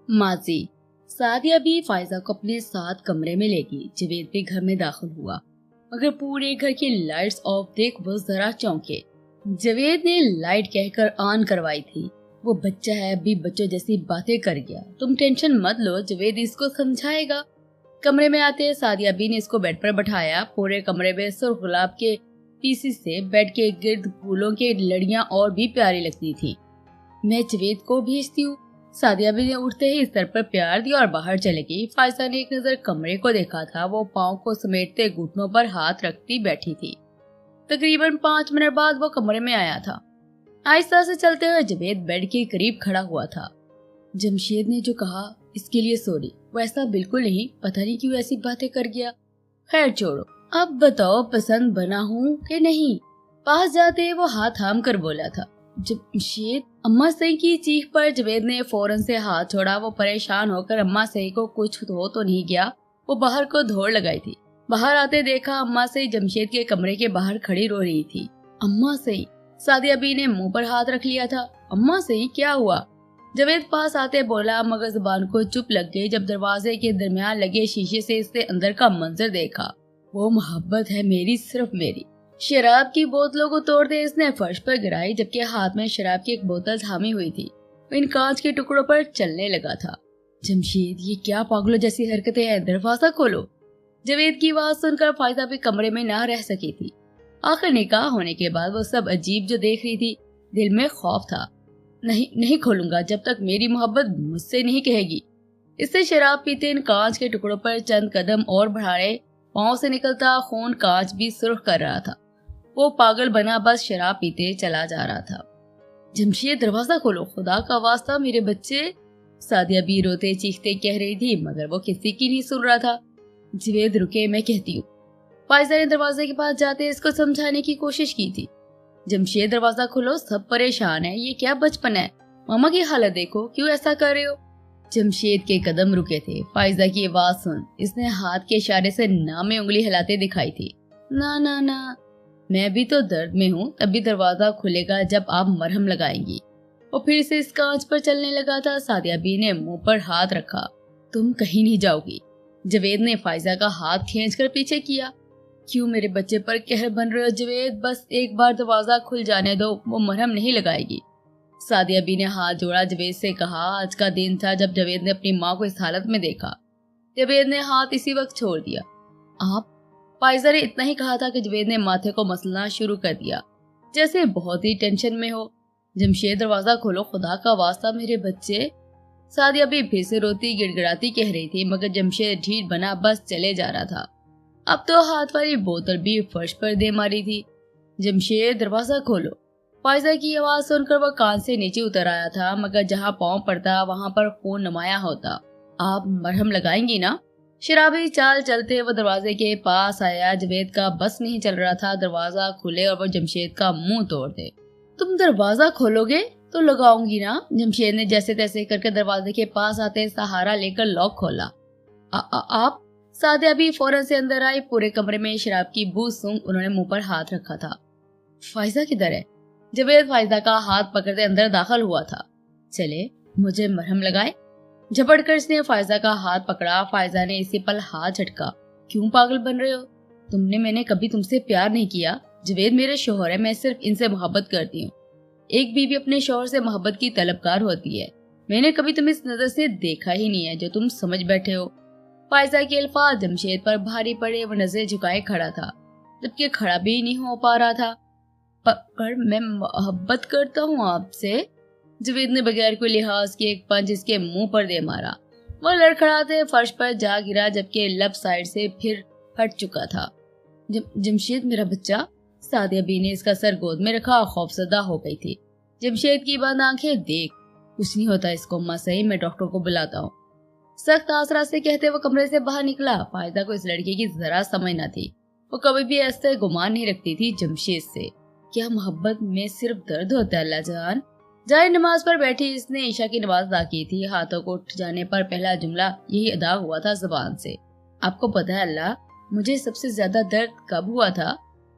माजी सादिया भी फायजा को अपने साथ कमरे में लेगी। जवेद भी घर में दाखिल हुआ, मगर पूरे घर की लाइट्स ऑफ देख वो जरा चौंके। जवेद ने लाइट कहकर ऑन करवाई थी। वो बच्चा है, अभी बच्चों जैसी बातें कर गया। तुम टेंशन मत लो, जवेद इसको समझाएगा। कमरे में आते सादिया बी ने इसको बेड पर बैठाया। पूरे कमरे में सुर्ख गुलाब के पीसी से बेड के गिर्द फूलों के लड़ियां और भी प्यारी लगती थी। मैं जवेद को भेजती हूँ। सादिया बी ने उठते ही सर पर प्यार दिया और बाहर चले गई। फायजा ने एक नजर कमरे को देखा था। वो पाँव को समेटते घुटनों पर हाथ रखती बैठी थी। तकरीबन 5 मिनट बाद वो कमरे में आया था। आहिस्ता से चलते हुए जवेद बेड के करीब खड़ा हुआ था। जमशेद ने जो कहा इसके लिए सॉरी, वैसा बिल्कुल नहीं, पता नहीं क्यों ऐसी बातें कर गया। खैर छोड़ो, अब बताओ पसंद बना हूँ कि नहीं। पास जाते वो हाथ थाम कर बोला था। जमशेद। अम्मा सही की चीख पर जवेद ने फौरन से हाथ छोड़ा। वो परेशान होकर अम्मा सही को कुछ हो तो नहीं गया, वो बाहर को दौड़ लगाई थी। बाहर आते देखा अम्मा सही जमशेद के कमरे के बाहर खड़ी रो रही थी। अम्मा सही। सादिया बी ने मुंह पर हाथ रख लिया था। अम्मा सही, क्या हुआ? जवेद पास आते बोला, मगर जुबान को चुप लग गई जब दरवाजे के दरमियान लगे शीशे से इसने अंदर का मंजर देखा। वो मोहब्बत है मेरी, सिर्फ मेरी। शराब की बोतलों को तोड़ते इसने फर्श पर गिराई, जबकि हाथ में शराब की एक बोतल थामी हुई थी। इन कांच के टुकड़ों पर चलने लगा था। जमशेद, ये क्या पागलों जैसी हरकतें हैं, दरवाजा खोलो। जवेद की आवाज सुनकर फायदा भी कमरे में ना रह सकी थी। आखिर निकाह होने के बाद वो सब अजीब जो देख रही थी, दिल में खौफ था। नहीं खोलूंगा जब तक मेरी मोहब्बत मुझसे नहीं कहेगी। इससे शराब पीते इन कांच के टुकड़ों पर चंद कदम और बढ़ाए। पांव से निकलता खून कांच भी सुर्ख कर रहा था। वो पागल बना बस शराब पीते चला जा रहा था। जमशेद, दरवाजा खोलो, खुदा का वास्ता मेरे बच्चे। सादिया भी रोते चीखते कह रही थी, मगर वो किसी की नहीं सुन रहा था। जवेद रुके, मैं कहती हूँ। फायजा ने दरवाजे के पास जाते इसको समझाने की कोशिश की थी। जमशेद, दरवाजा खोलो, सब परेशान है, ये क्या बचपन है। मामा की हालत देखो, क्यों ऐसा कर रहे हो। जमशेद के कदम रुके थे। फायजा की आवाज सुन इसने हाथ के इशारे से ना में उंगली हिलाते दिखाई थी। ना ना ना, मैं भी तो दर्द में हूँ, तभी दरवाजा खुलेगा जब आप मरहम लगाएंगी। वो फिर से इस कांच पर चलने लगा था। सादिया बी ने मुंह पर हाथ रखा। तुम कहीं नहीं जाओगी। जवेद ने फायजा का हाथ खींचकर पीछे किया। क्यों मेरे बच्चे पर कहर बन रहे हो जवेद, बस एक बार दरवाजा खुल जाने दो, वो मरहम नहीं लगाएगी। सादिया बी ने हाथ जोड़ा। जवेद से कहा, आज का दिन था जब जवेद ने अपनी माँ को इस हालत में देखा। जवेद ने हाथ इसी वक्त छोड़ दिया। आप? फायजा ने इतना ही कहा था कि जवेद ने माथे को मसलना शुरू कर दिया, जैसे बहुत ही टेंशन में हो। जमशेद, दरवाजा खोलो, खुदा का वास्ता मेरे बच्चे। सादिया भी फिर से रोती गिड़गिड़ाती कह रही थी, मगर जमशेद ढीठ बना बस चले जा रहा था। अब तो हाथ वाली बोतल भी फर्श पर दे मारी थी। जमशेद, दरवाजा खोलो। फायजा की आवाज सुनकर वह कान से नीचे उतर आया था, मगर जहाँ पाँव पड़ता वहाँ पर खून नुमाया होता। आप मरहम लगाएंगी ना? शराबी चाल चलते वो दरवाजे के पास आया। जवेद का बस नहीं चल रहा था दरवाजा खुले और वो जमशेद का मुंह तोड़ दे। तुम दरवाजा खोलोगे तो लगाऊंगी ना। जमशेद ने जैसे तैसे करके दरवाजे के पास आते सहारा लेकर लॉक खोला। आप? सादिया भी फौरन से अंदर आई। पूरे कमरे में शराब की बू सूंघ उन्होंने मुंह पर हाथ रखा था। फायजा किधर है? जवेद फायजा का हाथ पकड़ते अंदर दाखिल हुआ था। चले, मुझे मरहम लगाए। झपटकर इसने फायजा का हाथ पकड़ा। फायजा ने इसी पल हाथ झटका। क्यों पागल बन रहे हो? मैंने कभी तुमसे प्यार नहीं किया। जवेद मेरे शौहर है, मैं सिर्फ इनसे मोहब्बत करती हूँ। एक बीवी अपने शौहर से मोहब्बत की तलबकार होती है। मैंने कभी तुम्हें इस नजर से देखा ही नहीं है जो तुम समझ बैठे हो। फायजा के अल्फाज जमशेद पर भारी पड़े। वो नजर झुकाए खड़ा था, जबकि खड़ा भी नहीं हो पा रहा था। पर मैं मोहब्बत करता हूँ आपसे। जवेद ने बगैर कोई लिहाज के एक पंच इसके मुंह पर दे मारा। वो लड़खड़ाते फर्श पर जा गिरा, जबकि लेफ्ट साइड से फिर फट चुका था। जमशेद मेरा बच्चा। सादिया बी ने इसका सर गोद में रखा, खौफजदा हो गई थी। जमशेद की बंद आंखें देख, कुछ नहीं होता इसको, अम्मा सही, मैं डॉक्टर को बुलाता हूँ। सख्त आसरा से कहते वो कमरे से बाहर निकला। फायदा को इस लड़के की जरा समझ न थी। वो कभी भी ऐसे गुमान नहीं रखती थी जमशेद से। क्या मोहब्बत में सिर्फ दर्द होता है अल्लाह जान? जाए नमाज पर बैठी इसने ईशा की नमाज अदा की थी। हाथों को उठ जाने पर पहला जुमला यही अदा हुआ था जुबान से। आपको पता है अल्लाह, मुझे सबसे ज्यादा दर्द कब हुआ था?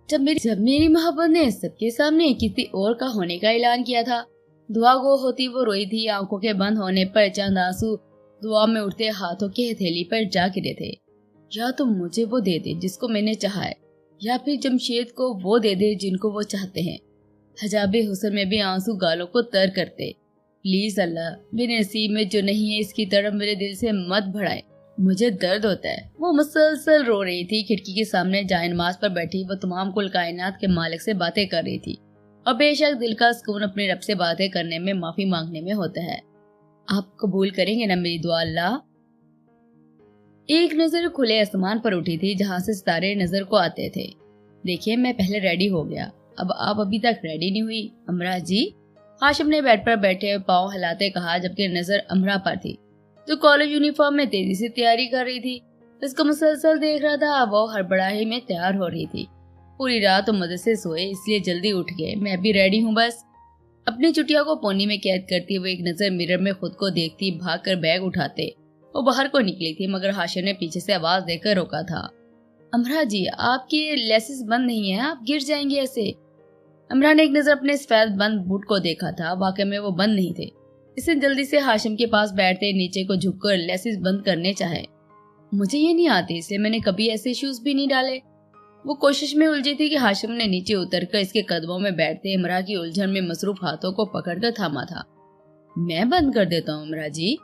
जब मेरी मोहब्बत ने सबके सामने किसी और का होने का ऐलान किया था। दुआ गो होती वो रोई थी। आंखों के बंद होने पर चंद आंसू दुआ में उठते हाथों की हथेली पर जा गिरे थे। या तो मुझे वो दे दे जिसको मैंने चाहा है, या फिर जमशेद को वो दे दे जिनको वो चाहते हैं। हजाबे हुस्न में भी आंसू गालों को तर करते। प्लीज अल्लाह, मेरे नसीब में जो नहीं है इसकी तरफ मेरे दिल से मत बढ़ाए, मुझे दर्द होता है। वो मुसलसल रो रही थी। खिड़की के सामने जाए नमाज पर बैठी वो तमाम कुल कायनात के मालिक से बातें कर रही थी। और बेशक दिल का सुकून अपने रब से बातें करने में, माफी मांगने में होता है। आप कबूल करेंगे ना मेरी दुआ अल्लाह? एक नजर खुले आसमान पर उठी थी जहाँ से सितारे नजर को आते थे। देखिए, मैं पहले रेडी हो गया, अब आप अभी तक रेडी नहीं हुई अमरा जी? हाशिम ने बेड पर बैठे पाँव हिलाते कहा, जबकि नजर अमरा पर थी जो कॉलेज यूनिफॉर्म में तेजी से तैयारी कर रही थी। इसको मुसलसल देख रहा था। वो हड़बड़ाहट में तैयार हो रही थी। पूरी रात तो मदद से सोए, इसलिए जल्दी उठ गए। मैं भी रेडी हूँ बस। अपनी चुटिया को पोनी में कैद करती हुए एक नजर मिरर में खुद को देखती भागकर बैग उठाते वो बाहर को निकली थी, मगर हाशिम ने पीछे से आवाज देकर रोका था। अमरा जी, आपकी लेसेस बंद नहीं है, आप गिर जाएंगे ऐसे। अमरा ने एक नजर अपने सफेद बंद बूट को देखा था। वाकई में वो बंद नहीं थे। इसने जल्दी से हाशिम के पास बैठते नीचे को झुककर लेसेस बंद करने चाहे। मुझे ये नहीं आती, इसलिए मैंने कभी ऐसे शूज भी नहीं डाले। वो कोशिश में उलझी थी कि हाशिम ने नीचे उतरकर इसके कदमों में बैठते अमरा की उलझन में मसरूफ हाथों को पकड़कर थामा था। मैं बंद कर देता हूँ अमरा जी।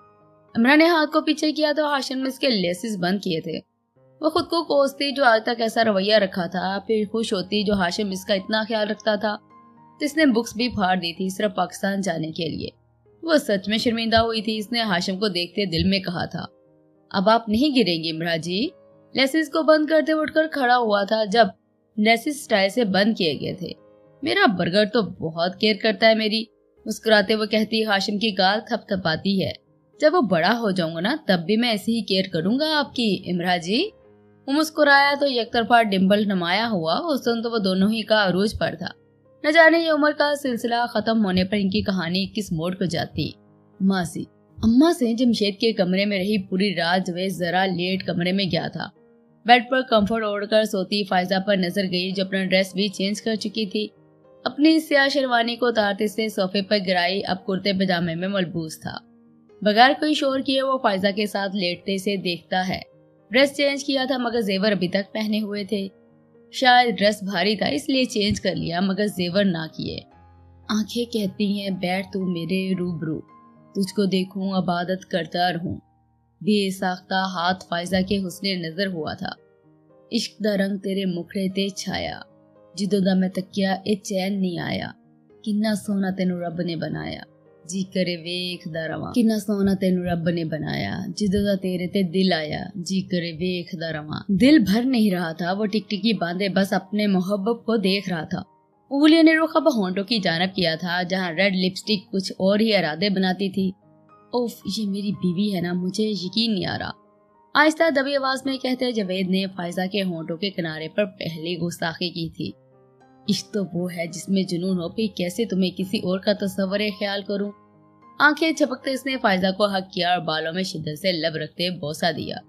अमरा ने हाथ को पीछे किया तो हाशिम ने इसके लेसेस बंद किए थे। वो खुद को कोसती जो आज तक ऐसा रवैया रखा था, फिर खुश होती जो हाशिम इसका इतना ख्याल रखता था। तो इसने बुक्स भी फाड़ दी थी सिर्फ पाकिस्तान जाने के लिए। वो सच में शर्मिंदा हुई थी। इसने हाशिम को देखते दिल में कहा था, अब आप नहीं गिरेंगे इमरा जी। लेसेस को बंद करते उठकर खड़ा हुआ था जब लेसेस स्टाइल से बंद किए गए थे। मेरा बर्गर तो बहुत केयर करता है मेरी। मुस्कुराते वो कहती हाशिम की गाल थपथपाती है। जब वो बड़ा हो जाऊंगा ना तब भी मैं ऐसे ही केयर करूंगा आपकी इमरा जी। वो मुस्कुराया तो एक तरफा डिम्पल नमाया हुआ। उस दिन तो वो दोनों ही का अरूज पर था। न जाने ये उम्र का सिलसिला खत्म होने पर इनकी कहानी किस मोड़ को जाती। मासी अम्मा से जमशेद के कमरे में रही पूरी रात। जवेद जरा लेट कमरे में गया था। बेड पर कंफर्ट ओढ़कर सोती फायजा पर नजर गई जो अपना ड्रेस भी चेंज कर चुकी थी। अपनी स्याह शेरवानी को उतारते से सोफे पर गिराई। अब कुर्ते पजामे में मलबूस था। बगैर कोई शोर किए वो फायजा के साथ लेटते से देखता है। ड्रेस चेंज किया था मगर जेवर अभी तक पहने हुए थे। शायद ड्रेस भारी था इसलिए चेंज कर लिया मगर जेवर ना किए। आंखें कहती हैं बैठ तू मेरे रूबरू, तुझको देखूं इबादत करता रहूं। बेसाख्ता हाथ फायजा के हुस्ने नजर हुआ था। इश्क दा रंग तेरे मुखड़े ते छाया, जिदों दा मैं तकिया ए चैन नहीं आया। किन्ना सोना तेनू रब ने बनाया, जी करे वेखदा रवां। किन्ना सोना तेनू रब ने बनाया, जिदों दा तेरे ते दिल आया, जी करे वेखदा रवां। दिल भर नहीं रहा था। वो टिकटिकी बांधे बस अपने मोहब्बत को देख रहा था। उंगलियों ने रुख अब होंठों की जानब किया था जहाँ रेड लिपस्टिक कुछ और ही इरादे बनाती थी। उफ, ये मेरी बीवी है ना, मुझे यकीन नहीं आ रहा। आहिस्ता दबी आवाज में कहते जवेद ने फायजा के होंठों के किनारे पर पहली गुस्ताखी की थी। इश्क तो वो है जिसमें जुनून हो, फिर कैसे तुम्हें किसी और का तस्वर ख्याल करूं। आंखें झपकते इसने फायजा को हक किया और बालों में शिद्दत से लब रखते बोसा दिया।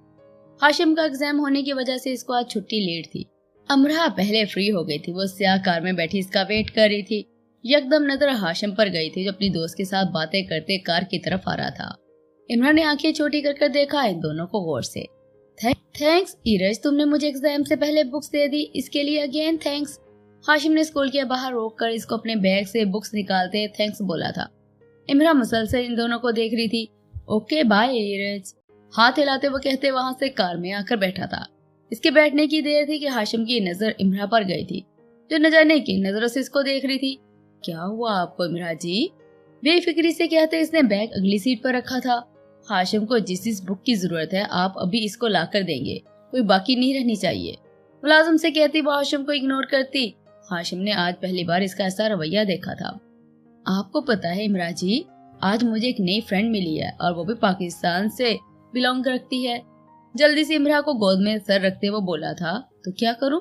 हाशिम का एग्जाम होने की वजह से इसको आज छुट्टी लेट थी। अमरा पहले फ्री हो गई थी। वो स्याह कार में बैठी इसका वेट कर रही थी। यकदम नजर हाशिम पर गई थी जो अपनी दोस्त के साथ बातें करते कार की तरफ आ रहा था। इमरान ने आंखें छोटी कर देखा इन दोनों को गौर से। थैंक्स इरज, तुमने मुझे एग्जाम से पहले बुक्स दे दी, इसके लिए अगेन थैंक्स। हाशिम ने स्कूल के बाहर रोककर इसको अपने बैग से बुक्स निकालते थैंक्स बोला था। इमरान मुसलसल इन दोनों को देख रही थी। ओके बाय इरज, हाथ हिलाते वो कहते वहां से कार में आकर बैठा था। इसके बैठने की देर थी कि हाशिम की नजर इमरा पर गई थी जो न जाने की नजरों से इसको देख रही थी। क्या हुआ आपको इमरा जी? बेफिक्री से कहते इसने बैग अगली सीट पर रखा था। हाशिम को जिस बुक की जरूरत है आप अभी इसको ला कर देंगे, कोई बाकी नहीं रहनी चाहिए। मुलाजिम से कहती वो हाशिम को इग्नोर करती। हाशिम ने आज पहली बार इसका ऐसा रवैया देखा था। आपको पता है इमरा जी, आज मुझे एक नई फ्रेंड मिली है और वो भी पाकिस्तान से बिलोंग करती है। जल्दी से इमरा को गोद में सर रखते वो बोला था। तो क्या करूं?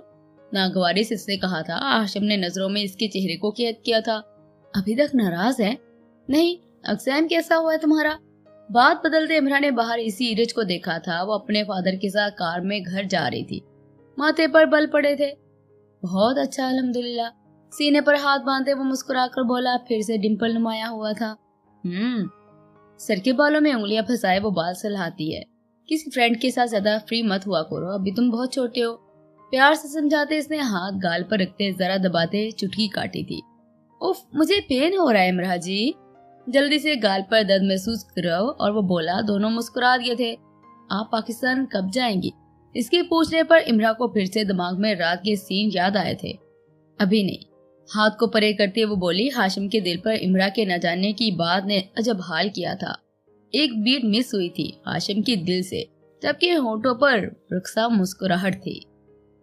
नागवारी से इसने कहा था। हाशिम ने नजरों में इसके चेहरे को कैद किया था। अभी तक नाराज है? नहीं, एग्जाम कैसा हुआ है तुम्हारा? बात बदलते इमरान ने बाहर इसी इरज को देखा था। वो अपने फादर के साथ कार में घर जा रही थी। माथे पर बल पड़े थे। बहुत अच्छा अल्हम्दुलिल्लाह। सीने पर हाथ बांधे वो मुस्कुराकर बोला, फिर से डिम्पल नुमाया हुआ था। सर के बालों में उंगलियां फंसाए वो बाल सहलाती है। किसी फ्रेंड के साथ ज्यादा फ्री मत हुआ करो, अभी तुम बहुत छोटे हो। प्यार से समझाते इसने हाथ गाल पर रखते जरा दबाते चुटकी काटी थी। उफ, मुझे पेन हो रहा है इमरा जी। जल्दी से गाल पर दर्द महसूस करो। और वो बोला। दोनों मुस्कुरा दिए थे। आप पाकिस्तान कब जाएंगी? इसके पूछने पर इमरा को फिर से दिमाग में रात के सीन याद आए थे। अभी नहीं। हाथ को परे करते वो बोली। हाशिम के दिल पर इमरा के न जाने की बात ने अजब हाल किया था। एक बीट मिस हुई थी हाशिम के दिल से, जबकि होंठों पर रुखसा मुस्कुराहट थी।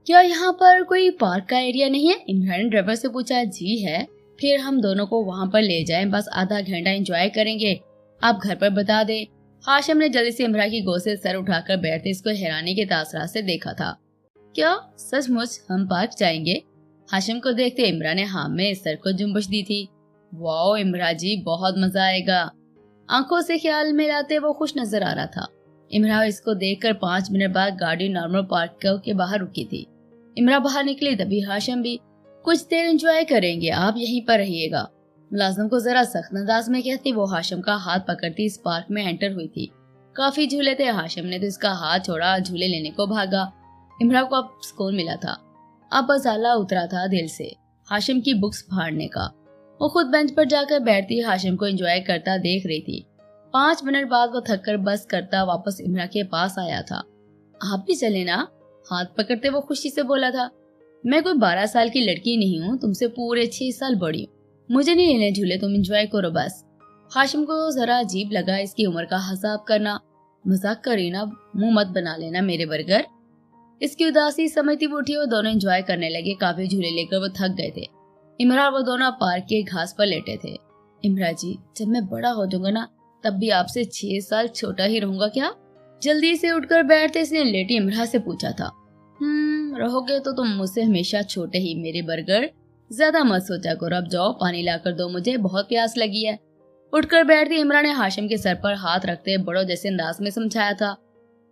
क्या यहाँ पर कोई पार्क का एरिया नहीं है? इमरा ने ड्राइवर से पूछा। जी है। फिर हम दोनों को वहाँ पर ले जाएं, बस आधा घंटा एंजॉय करेंगे, आप घर पर बता दें। हाशिम ने जल्दी से इमरा की गोद से सर उठाकर बैठते इसको हैरानी के तासरात से देखा था। क्या सचमुच हम पार्क जाएंगे? हाशिम को देखते इमरा ने हाँ में सर को जुम्बश दी थी। वाओ इमरा जी, बहुत मजा आएगा। आंखों से ख्याल मिलाते वो खुश नजर आ रहा था। इमरा इसको देखकर 5 मिनट बाद गाड़ी नॉर्मल पार्क के बाहर रुकी थी। इमरा बाहर निकली तभी हाशिम भी। कुछ देर एंजॉय करेंगे, आप यहीं पर रहिएगा। मुलाजिम को जरा सख्त अंदाज में कहती वो हाशिम का हाथ पकड़ती इस पार्क में एंटर हुई थी। काफी झूले थे। हाशिम ने तो इसका हाथ छोड़ा, झूले लेने को भागा। इमरा को अब सुकून मिला था। अब बजाला उतरा था दिल से हाशिम की बुक्स फाड़ने का। वो खुद बेंच पर जाकर बैठती हाशिम को एंजॉय करता देख रही थी। 5 मिनट बाद वो थककर बस करता वापस इमरा के पास आया था। आप भी चले ना? हाथ पकड़ते वो खुशी से बोला था। मैं कोई 12 साल की लड़की नहीं हूँ, तुमसे पूरे 6 साल बड़ी हूँ। मुझे नहीं लेने झूले, तुम एंजॉय करो बस। हाशिम को जरा अजीब लगा इसकी उम्र का हिसाब करना। मजाक करी ना, मुंह मत बना लेना मेरे बर्गर। इसकी उदासी समझती वो उठी और दोनों एंजॉय करने लगे। काफी झूले लेकर वो थक गए थे। इमरा और वो दोनों पार्क के घास पर लेटे थे। इमरा जी, जब मैं बड़ा हो जाऊंगा ना, तब भी आपसे 6 साल छोटा ही रहूंगा क्या? जल्दी से उठकर बैठते इसने लेटी इमरा से पूछा था। रहोगे तो तुम मुझसे हमेशा छोटे ही मेरे बर्गर। ज्यादा मत सोचा करो, अब जाओ पानी लाकर दो, मुझे बहुत प्यास लगी है। उठकर बैठती इमरा ने हाशिम के सर पर हाथ रखते बड़ों जैसे अंदाज में समझाया था।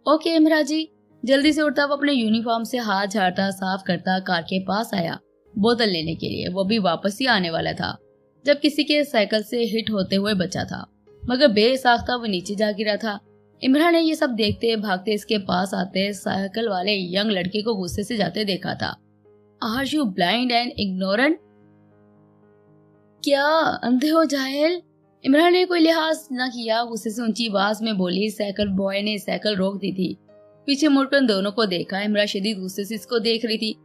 ओके इमरा जी। जल्दी से उठता वो अपने यूनिफॉर्म से हाथ झाड़ता साफ करता कार के पास आया बोतल लेने के लिए। वो भी वापस ही आने वाला था जब किसी के साइकिल से हिट होते हुए बचा था, मगर बेसाख्ता वो नीचे जा गिरा था। इमरा ने ये सब देखते भागते इसके पास आते साइकिल वाले यंग लड़के को गुस्से से जाते देखा था। Are you blind and ignorant? क्या अंधे हो जाहिल? इमरा ने कोई लिहाज न किया, गुस्से से ऊंची आवाज में बोली। साइकिल बॉय ने साइकिल रोक दी थी। पीछे मुड़कर दोनों को देखा। इमरा शदीद गुस्से से इसको देख रही थी।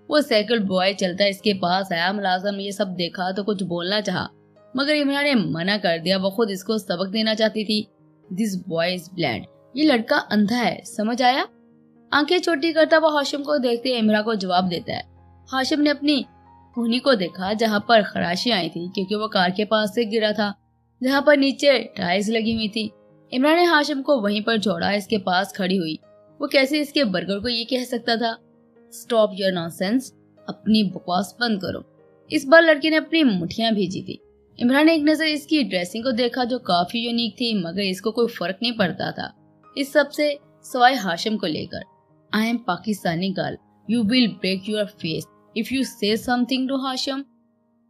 वो साइकिल बॉय चलता इसके पास आया। मुलाजिम ने ये सब देखा तो कुछ बोलना चाहा, मगर इमरा ने मना कर दिया। वो खुद इसको सबक देना चाहती थी। दिस बॉय इज ब्लाइंड, ये लड़का अंधा है, समझ आया? आंखें छोटी करता वो हाशिम को देखते इमरा को जवाब देता है। हाशिम ने अपनी खूनी को देखा जहाँ पर खराशी आई थी, क्योंकि वो कार के पास से गिरा था जहाँ पर नीचे टाइल्स लगी हुई थी। इमरा ने हाशिम को वहीं पर छोड़ा। इसके पास खड़ी हुई। वो कैसे इसके बर्गर को ये कह सकता था? स्टॉप योर नॉनसेंस, अपनी बकवास बंद करो। इस बार लड़की ने अपनी मुठियां भेजी थी। इमरान ने एक नजर इसकी ड्रेसिंग को देखा जो काफी यूनिक थी, मगर इसको कोई फर्क नहीं पड़ता था इस सब से सवाए हाशिम को लेकर। I am Pakistani girl, you will break your face if you say something to Hashim.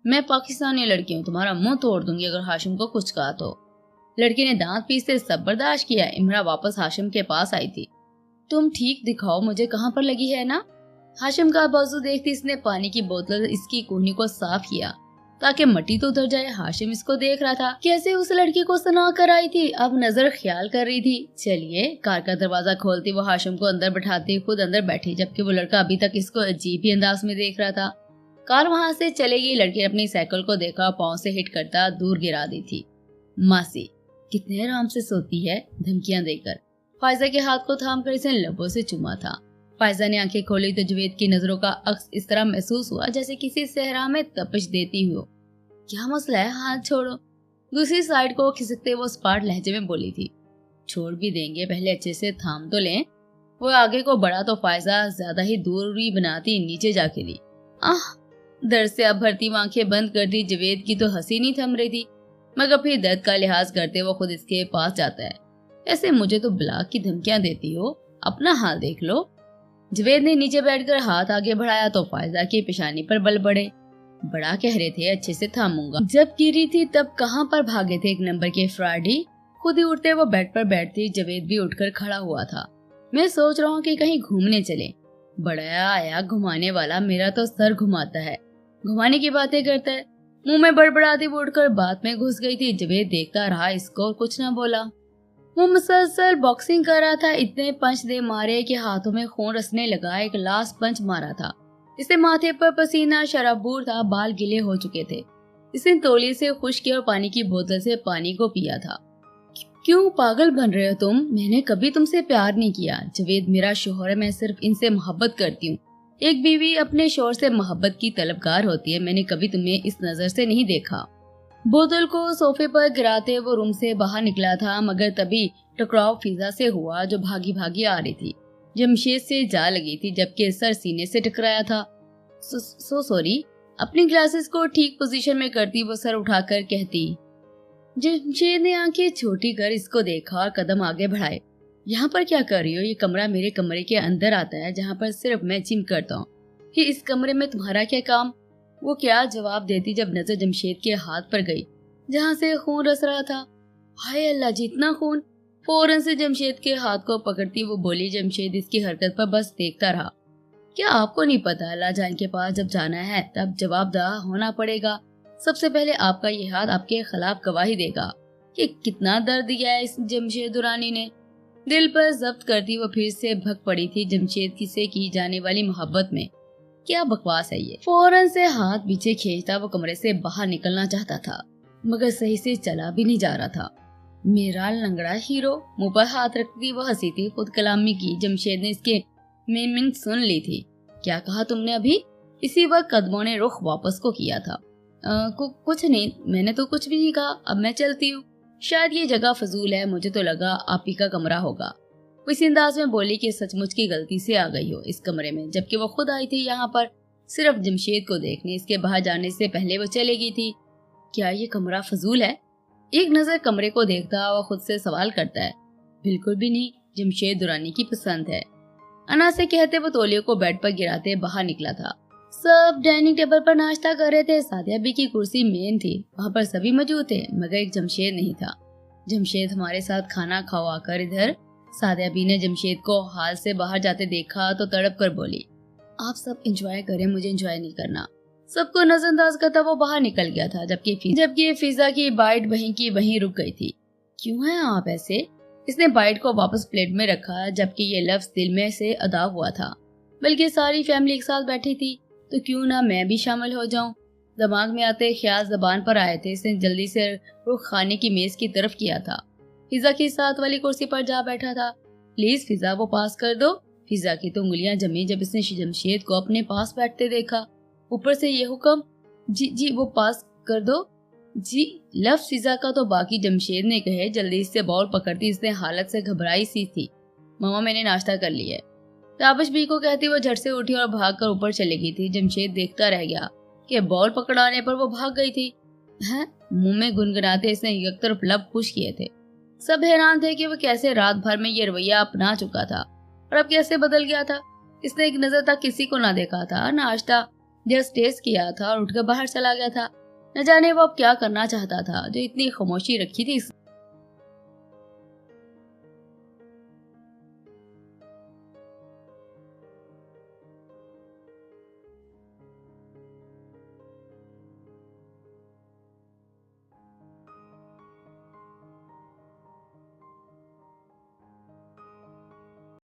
मैं पाकिस्तानी लड़की हूँ, तुम्हारा मुंह तोड़ दूंगी अगर हाशिम को कुछ कहा तो। लड़की ने दांत पीसते सब बर्दाश्त किया। इमरा वापस हाशिम के पास आई थी। तुम ठीक दिखाओ, मुझे कहाँ पर लगी है ना? हाशिम का बाजू देखती इसने पानी की बोतल इसकी कोहनी को साफ किया ताकि मट्टी तो उतर जाए। हाशिम इसको देख रहा था कैसे उस लड़की को सुना कर आई थी, अब नजर ख्याल कर रही थी। चलिए, कार का दरवाजा खोलती वो हाशिम को अंदर बैठाती खुद अंदर बैठी, जबकि वो लड़का अभी तक इसको अजीब ही अंदाज में देख रहा था। कार वहाँ से चलेगी। लड़की ने अपनी साइकिल को देखा, पाँव से हिट करता दूर गिरा दी थी। मासी कितने आराम से सोती है, धमकियां देकर। फायजा के हाथ को थाम कर इसे लबों से चूमा था। फायजा ने आंखें खोली तो जवेद की नजरों का अक्स इस तरह महसूस हुआ जैसे किसी सहरा में तपिश देती हो। क्या मसला है, हाथ छोड़ो। दूसरी साइड को खिसकते वो स्पार्ट लहजे में बोली थी। छोड़ भी देंगे, पहले अच्छे से थाम तो लें। वो आगे को बढ़ा तो फायजा ज्यादा ही दूरी बनाती नीचे जा गिरी। आह, दर्द से अब भरती आंखें बंद कर दी। जवेद की तो हंसी नहीं थम रही थी, मगर फिर दर्द का लिहाज करते वो खुद इसके पास जाता है। ऐसे मुझे तो ब्लाक की धमकियां देती हो, अपना हाल देख लो। जवेद ने नीचे बैठकर हाथ आगे बढ़ाया तो फायजा की पेशानी पर बल बढ़े। बड़ा कह रहे थे अच्छे से थामूंगा, जब गिरी थी तब कहाँ पर भागे थे 1 नंबर के फ्रॉडी। खुद ही उठते वो बेड पर बैठती जवेद भी उठकर खड़ा हुआ था। मैं सोच रहा हूँ कि कहीं घूमने चले। बड़ा आया घुमाने वाला, मेरा तो सर घुमाता है, घुमाने की बातें करता है। मुंह में बड़बड़ाती वो उठकर बात में घुस गई थी। जवेद देखता रहा इसको और कुछ न बोला। वो मुसलसल बॉक्सिंग कर रहा था, इतने पंच दे मारे कि हाथों में खून रसने लगा। एक लास्ट पंच मारा था, इससे माथे पर पसीना शराबूर था, बाल गीले हो चुके थे। इसने तौलिए से खुश किया और पानी की बोतल से पानी को पिया था। क्यों पागल बन रहे हो तुम? मैंने कभी तुमसे प्यार नहीं किया। जवेद मेरा शौहर है, मैं सिर्फ इनसे मोहब्बत करती हूँ। एक बीवी अपने शौहर से मोहब्बत की तलबगार होती है। मैंने कभी तुम्हें इस नजर से नहीं देखा। बोतल को सोफे पर गिराते वो रूम से बाहर निकला था, मगर तभी टकराव फिजा से हुआ जो भागी भागी आ रही थी। जमशेद से जा लगी थी जबकि सर सीने से टकराया था। So sorry. अपनी ग्लासेस को ठीक पोजीशन में करती वो सर उठाकर कहती। जमशेद ने आंखें छोटी कर इसको देखा और कदम आगे बढ़ाए। यहाँ पर क्या कर रही हो? ये कमरा मेरे कमरे के अंदर आता है जहाँ पर सिर्फ मैं जिम करता हूँ। फिर इस कमरे में तुम्हारा क्या काम? वो क्या जवाब देती जब नजर जमशेद के हाथ पर गई जहाँ से खून रस रहा था। हाय अल्लाह, जितना खून! फौरन से जमशेद के हाथ को पकड़ती वो बोली। जमशेद इसकी हरकत पर बस देखता रहा। क्या आपको नहीं पता अल्लाह जान के पास जब जाना है तब जवाबदेह होना पड़ेगा। सबसे पहले आपका ये हाथ आपके खिलाफ गवाही देगा कि कितना दर्द दिया है इस जमशेद दुरानी ने। दिल पर जब्त करती वो फिर से भग पड़ी थी जमशेद की से की जाने वाली मोहब्बत में। क्या बकवास है ये। फौरन से हाथ पीछे खींचता वो कमरे से बाहर निकलना चाहता था, मगर सही से चला भी नहीं जा रहा था। मेरा लंगड़ा हीरो। मुंह पर हाथ रखती वो हंसी थी। खुद कलामी की जमशेद ने इसके मीनिंग सुन ली थी। क्या कहा तुमने अभी? इसी वक्त कदमों ने रुख वापस को किया था। कुछ नहीं, मैंने तो कुछ भी नहीं कहा। अब मैं चलती हूँ, शायद ये जगह फजूल है, मुझे तो लगा आप ही का कमरा होगा। वो इस अंदाज में बोली कि सचमुच की गलती से आ गई हो इस कमरे में, जबकि वो खुद आई थी यहाँ पर सिर्फ जमशेद को देखने। इसके बाहर जाने से पहले वो चले गई थी। क्या ये कमरा फजूल है? एक नजर कमरे को देखता हुआ खुद से सवाल करता है। बिल्कुल भी नहीं, जमशेद दुरानी की पसंद है। अना से कहते वो तौलियों को बेड पर गिराते बाहर निकला था। सब डाइनिंग टेबल पर नाश्ता कर रहे थे। सादिया बी की कुर्सी मेन थी, वहाँ पर सभी मौजूद थे, मगर एक जमशेद नहीं था। जमशेद हमारे साथ खाना खवा कर इधर। सादिया बी ने जमशेद को हाल से बाहर जाते देखा तो तड़प कर बोली, आप सब एंजॉय करें, मुझे एंजॉय नहीं करना। सबको नजरअंदाज करता वो बाहर निकल गया था, जबकि फिजा की बाइट वहीं की वहीं रुक गई थी। क्यों है आप ऐसे? इसने बाइट को वापस प्लेट में रखा, जबकि ये लफ्ज दिल में से अदा हुआ था। बल्कि सारी फैमिली एक साथ बैठी थी, तो क्यों ना मैं भी शामिल हो जाऊं। दिमाग में आते ख्याल जबान पर आए थे। इसने जल्दी से रुख खाने की मेज की तरफ किया था। फिजा के साथ वाली कुर्सी पर जा बैठा था। प्लीज फिजा, वो पास कर दो। फिजा की तो उंगलियां जमी जब इसने जमशेद को अपने पास बैठते देखा। ऊपर से ये हुक्म, जी वो पास कर दो जी। लफ्ज फिजा का तो बाकी जमशेद ने कहे। जल्दी से बॉल पकड़ती इसने हालत से घबराई सी थी। मामा मैंने नाश्ता कर लिया है, ताबिश बी को कहती वो झट से उठी और भागकर ऊपर चली गई थी। जमशेद देखता रह गया कि बॉल पकड़ाने पर वो भाग गई थी। हैं? मुंह में गुनगुनाते इसने एक तरफ लब खुश किए थे। सब हैरान थे कि वो कैसे रात भर में ये रवैया अपना चुका था और अब कैसे बदल गया था। इसने एक नजर तक किसी को ना देखा था, नाश्ता जस्ट टेस्ट किया था और उठकर बाहर चला गया था। न जाने वो अब क्या करना चाहता था जो इतनी खामोशी रखी थी।